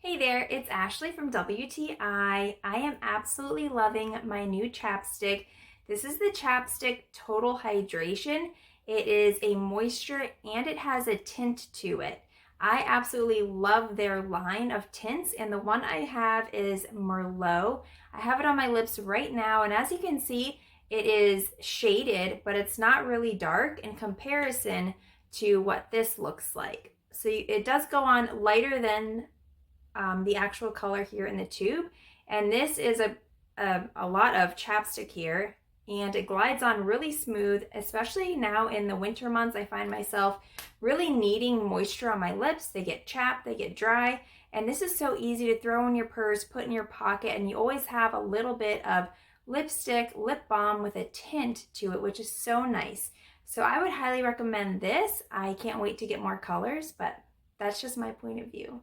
Hey there, it's Ashley from WTI. I am absolutely loving my new chapstick. This is the ChapStick Total Hydration. It is a moisture and it has a tint to it. I absolutely love their line of tints, and the one I have is Merlot. I have it on my lips right now, and as you can see, it is shaded, but it's not really dark in comparison to what this looks like. So it does go on lighter than the actual color here in the tube, and this is a lot of chapstick here, and it glides on really smooth, especially now in the winter months. I find myself really needing moisture on my lips. They get chapped, they get dry, and this is so easy to throw in your purse, put in your pocket, and you always have a little bit of lipstick, lip balm with a tint to it, which is so nice. So I would highly recommend this. I can't wait to get more colors, but that's just my point of view.